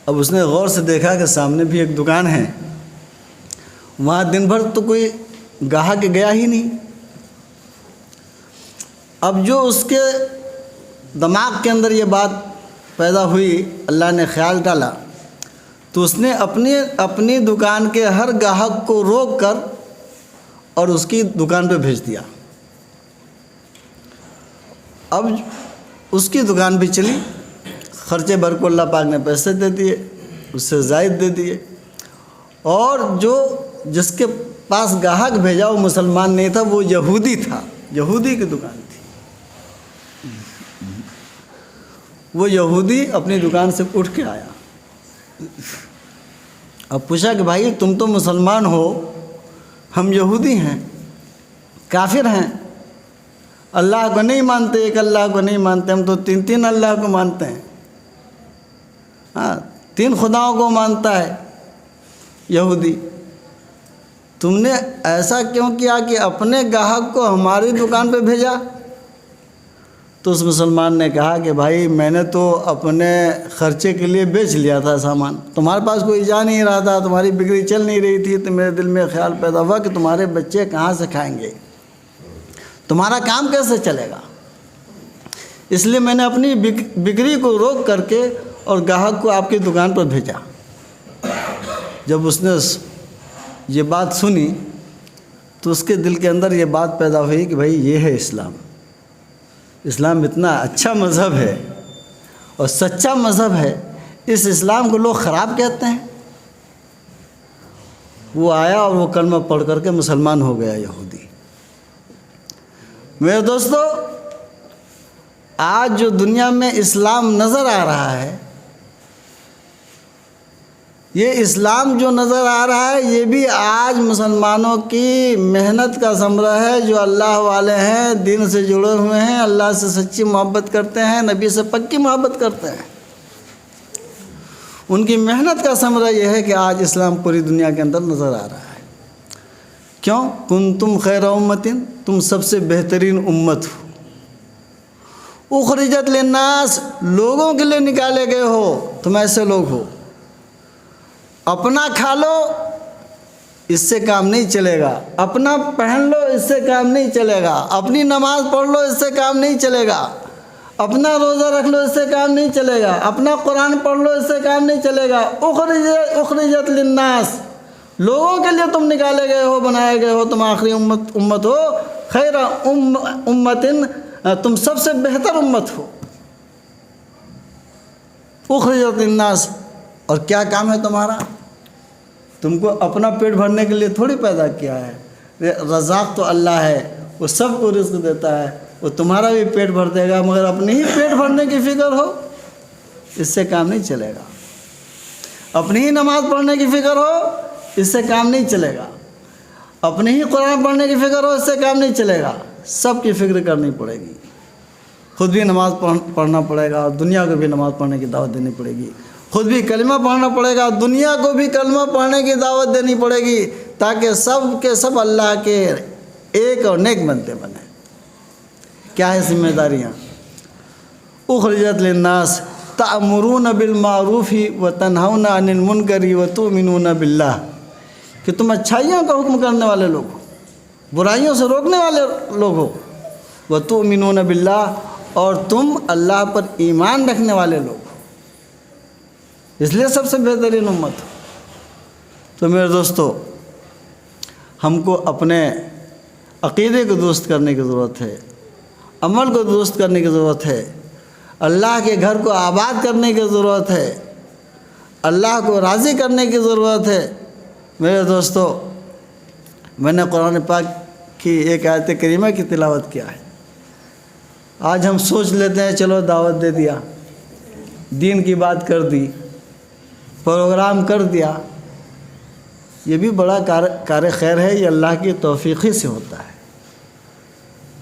اب اس نے غور سے دیکھا کہ سامنے بھی ایک دکان ہے، وہاں دن بھر تو کوئی گاہک گیا ہی نہیں۔ اب جو اس کے دماغ کے اندر یہ بات پیدا ہوئی، اللہ نے خیال ڈالا، تو اس نے اپنی دکان کے ہر گاہک کو روک کر اور اس کی دکان پہ بھیج دیا۔ اب اس کی دکان بھی چلی، خرچے بھر کو اللہ پاک نے پیسے دے دیے، اس سے زائد دے دیے، اور جس کے پاس گاہک بھیجا وہ مسلمان نہیں تھا، وہ یہودی تھا، یہودی کی دکان تھی۔ وہ یہودی اپنی دکان سے اٹھ کے آیا، اب پوچھا کہ بھائی تم تو مسلمان ہو، ہم یہودی ہیں، کافر ہیں، اللہ کو نہیں مانتے، ایک اللہ کو نہیں مانتے، ہم تو تین اللہ کو مانتے ہیں، ہاں 3 خداؤں کو مانتا ہے یہودی، تم نے ایسا کیوں کیا کہ اپنے گاہک کو ہماری دکان پہ بھیجا؟ تو اس مسلمان نے کہا کہ بھائی میں نے تو اپنے خرچے کے لیے بیچ لیا تھا سامان، تمہارے پاس کوئی جا نہیں رہا تھا، تمہاری بکری چل نہیں رہی تھی، تو میرے دل میں خیال پیدا ہوا کہ تمہارے بچے کہاں سے کھائیں گے، تمہارا کام کیسے چلے گا، اس لیے میں نے اپنی بکری کو روک کر کے اور گاہک کو آپ کی دکان پر بھیجا۔ جب اس نے یہ بات سنی تو اس کے دل کے اندر یہ بات پیدا ہوئی کہ بھائی یہ ہے اسلام، اسلام اتنا اچھا مذہب ہے اور سچا مذہب ہے، اس اسلام کو لوگ خراب کہتے ہیں۔ وہ آیا اور وہ کلمہ پڑھ کر کے مسلمان ہو گیا یہودی۔ میرے دوستو، آج جو دنیا میں اسلام نظر آ رہا ہے، یہ اسلام جو نظر آ رہا ہے یہ بھی آج مسلمانوں کی محنت کا ثمرہ ہے، جو اللہ والے ہیں، دین سے جڑے ہوئے ہیں، اللہ سے سچی محبت کرتے ہیں، نبی سے پکی محبت کرتے ہیں، ان کی محنت کا ثمرہ یہ ہے کہ آج اسلام پوری دنیا کے اندر نظر آ رہا ہے۔ کیوں؟ کنتم خیر امت، تم سب سے بہترین امت ہو، اخرجت للناس، لوگوں کے لیے نکالے گئے ہو، تم ایسے لوگ ہو۔ اپنا کھا لو اس سے کام نہیں چلے گا، اپنا پہن لو اس سے کام نہیں چلے گا، اپنی نماز پڑھ لو اس سے کام نہیں چلے گا، اپنا روزہ رکھ لو اس سے کام نہیں چلے گا، اپنا قرآن پڑھ لو اس سے کام نہیں چلے گا۔ اخرجت للناس، لوگوں کے لیے تم نکالے گئے ہو، بنائے گئے ہو، تم آخری امت ہو، خیر امت، تم سب سے بہتر امت ہو۔ اخرجت للناس، اور کیا کام ہے تمہارا؟ تم کو اپنا پیٹ بھرنے کے لیے تھوڑی پیدا کیا ہے، رزاق تو اللہ ہے، وہ سب کو رزق دیتا ہے، وہ تمہارا بھی پیٹ بھر دے گا، مگر اپنے ہی پیٹ بھرنے کی فکر ہو، اس سے کام نہیں چلے گا۔ اپنی ہی نماز پڑھنے کی فکر ہو، اس سے کام نہیں چلے گا۔ اپنی ہی قرآن پڑھنے کی فکر ہو، اس سے کام نہیں چلے گا۔ سب کی فکر کرنی پڑے گی، خود بھی نماز پڑھنا پڑے گا، اور دنیا کو بھی نماز پڑھنے کی دعوت دینی پڑے گی، خود بھی کلمہ پڑھنا پڑے گا، دنیا کو بھی کلمہ پڑھنے کی دعوت دینی پڑے گی، تاکہ سب کے سب اللہ کے ایک اور نیک بنتے بنے۔ کیا ہے ذمہ داریاں؟ اخرجت للناس تأمرون بالمعروف وتنہون عن المنکر وتؤمنون باللہ، کہ تم اچھائیوں کا حکم کرنے والے لوگ ہو، برائیوں سے روکنے والے لوگ ہو، وتؤمنون باللہ، اور تم اللہ پر ایمان رکھنے والے لوگ ہو، اس لیے سب سے بہترین امت ہو۔ تو میرے دوستو، ہم کو اپنے عقیدے کو درست کرنے کی ضرورت ہے، عمل کو درست کرنے کی ضرورت ہے، اللہ کے گھر کو آباد کرنے کی ضرورت ہے، اللہ کو راضی کرنے کی ضرورت ہے۔ میرے دوستو، میں نے قرآن پاک کی ایک آیت کریمہ کی تلاوت کیا ہے۔ آج ہم سوچ لیتے ہیں چلو دعوت دے دیا، دین کی بات کر دی، پروگرام کر دیا، یہ بھی بڑا کار خیر ہے، یہ اللہ کی توفیقی سے ہوتا ہے۔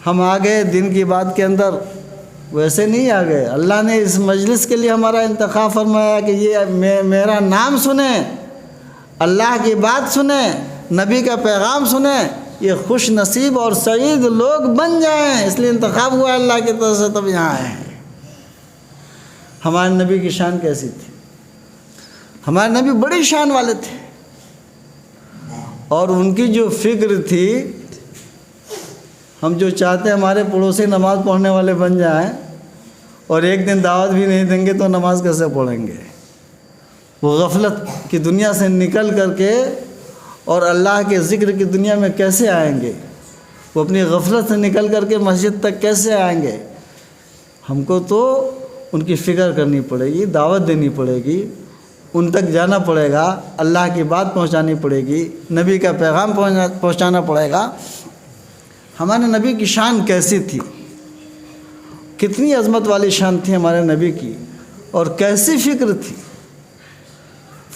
ہم آگے دین کی بات کے اندر ویسے نہیں آ گئے، اللہ نے اس مجلس کے لیے ہمارا انتخاب فرمایا کہ یہ میرا نام سنیں، اللہ کی بات سنیں، نبی کا پیغام سنیں، یہ خوش نصیب اور سعید لوگ بن جائیں، اس لیے انتخاب ہوا اللہ کی طرف سے، تب یہاں آئے ہیں۔ ہمارے نبی کی شان کیسی تھی؟ ہمارے نبی بڑی شان والے تھے، اور ان کی جو فکر تھی، ہم جو چاہتے ہیں ہمارے پڑوسی نماز پڑھنے والے بن جائیں اور ایک دن دعوت بھی نہیں دیں گے تو نماز کیسے پڑھیں گے؟ وہ غفلت کی دنیا سے نکل کر کے اور اللہ کے ذکر کی دنیا میں کیسے آئیں گے؟ وہ اپنی غفلت سے نکل کر کے مسجد تک کیسے آئیں گے؟ ہم کو تو ان کی فکر کرنی پڑے گی، دعوت دینی پڑے گی، ان تک جانا پڑے گا، اللہ کی بات پہنچانی پڑے گی، نبی کا پیغام پہنچانا پڑے گا۔ ہمارے نبی کی شان کیسی تھی؟ کتنی عظمت والی شان تھی ہمارے نبی کی، اور کیسی فکر تھی؟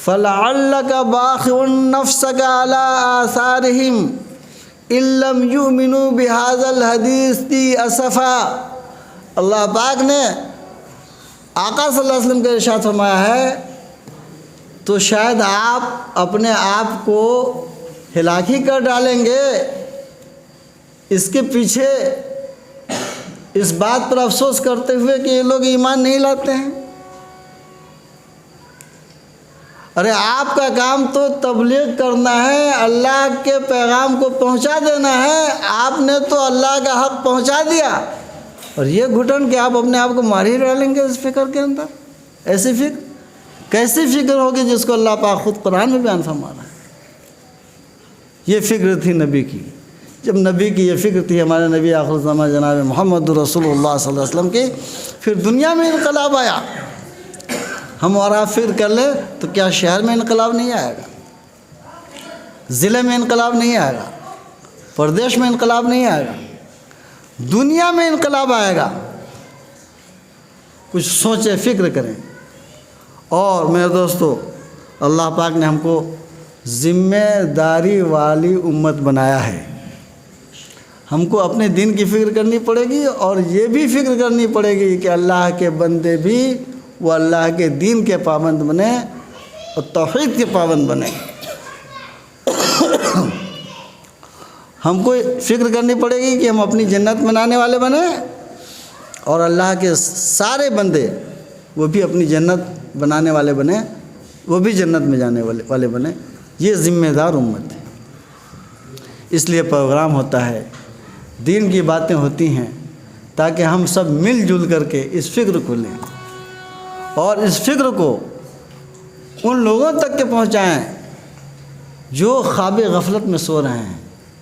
فَلَعَلَّكَ بَاخِعٌ نَفْسَكَ عَلَىٰ آثَارِهِمْ إِن لَّمْ يُؤْمِنُوا بِهَٰذَا الْحَدِيثِ أَسَفًا۔ اللہ پاک نے آقا صلی اللہ علیہ وسلم کا ارشاد فرمایا ہے، تو شاید آپ اپنے آپ کو ہلاک ہی کر ڈالیں گے اس کے پیچھے اس بات پر افسوس کرتے ہوئے کہ یہ لوگ ایمان نہیں لاتے ہیں۔ ارے آپ کا کام تو تبلیغ کرنا ہے، اللہ کے پیغام کو پہنچا دینا ہے، آپ نے تو اللہ کا حق پہنچا دیا، اور یہ گھٹن کہ آپ اپنے آپ کو مار ہی ڈالیں گے اس فکر کے اندر۔ ایسی فکر کیسی فکر ہوگی جس کو اللہ پاک خود قرآن میں بیان فرما رہا ہے؟ یہ فکر تھی نبی کی۔ جب نبی کی یہ فکر تھی، ہمارے نبی آخر الزماں جناب محمد رسول اللہ صلی اللہ علیہ وسلم کی، پھر دنیا میں انقلاب آیا۔ ہم اور آپ فکر کر لیں تو کیا شہر میں انقلاب نہیں آئے گا؟ ضلع میں انقلاب نہیں آئے گا؟ پردیش میں انقلاب نہیں آئے گا؟ دنیا میں انقلاب آئے گا۔ کچھ سوچیں، فکر کریں۔ اور میرے دوستو، اللہ پاک نے ہم کو ذمہ داری والی امت بنایا ہے۔ ہم کو اپنے دین کی فکر کرنی پڑے گی، اور یہ بھی فکر کرنی پڑے گی کہ اللہ کے بندے بھی وہ اللہ کے دین کے پابند بنے اور توحید کے پابند بنے۔ ہم کو فکر کرنی پڑے گی کہ ہم اپنی جنت بنانے والے بنیں، اور اللہ کے سارے بندے وہ بھی اپنی جنت بنانے والے بنیں، وہ بھی جنت میں جانے والے بنیں۔ یہ ذمہ دار امت ہے۔ اس لیے پروگرام ہوتا ہے، دین کی باتیں ہوتی ہیں، تاکہ ہم سب مل جل کر کے اس فکر کو لیں اور اس فکر کو ان لوگوں تک کے پہنچائیں جو خواب غفلت میں سو رہے ہیں۔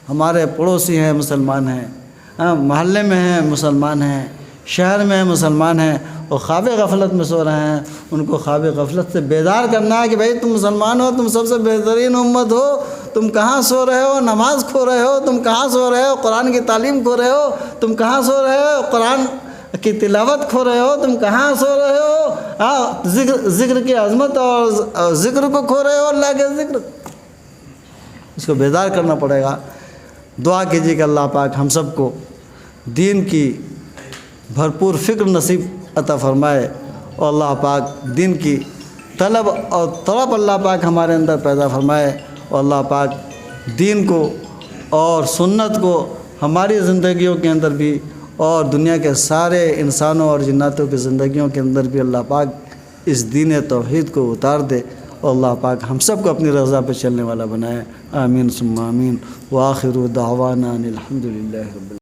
ہمارے پڑوسی ہیں مسلمان ہیں، محلے میں ہیں مسلمان ہیں، شہر میں ہیں مسلمان ہیں، اور خواب غفلت میں سو رہے ہیں۔ ان کو خواب غفلت سے بیدار کرنا ہے کہ بھائی تم مسلمان ہو، تم سب سے بہترین امت ہو، تم کہاں سو رہے ہو؟ نماز کھو رہے ہو، تم کہاں سو رہے ہو؟ قرآن کی تعلیم کھو رہے ہو، تم کہاں سو رہے ہو؟ قرآن کی تلاوت کھو رہے ہو، تم کہاں سو رہے ہو؟ ذکر کی عظمت اور ذکر کو کھو رہے ہو، اللہ کے ذکر۔ اس کو بیدار کرنا پڑے گا۔ دعا کیجیے کہ اللہ پاک ہم سب کو دین کی بھرپور فکر نصیب عطا فرمائے، اور اللہ پاک دین کی طلب اور طلب اللہ پاک ہمارے اندر پیدا فرمائے، اور اللہ پاک دین کو اور سنت کو ہماری زندگیوں کے اندر بھی اور دنیا کے سارے انسانوں اور جناتوں کی زندگیوں کے اندر بھی اللہ پاک اس دین توحید کو اتار دے، اور اللہ پاک ہم سب کو اپنی رضا پہ چلنے والا بنائے۔ آمین ثم آمین۔ وآخر دعوانا ان الحمد للہ رب العالمین۔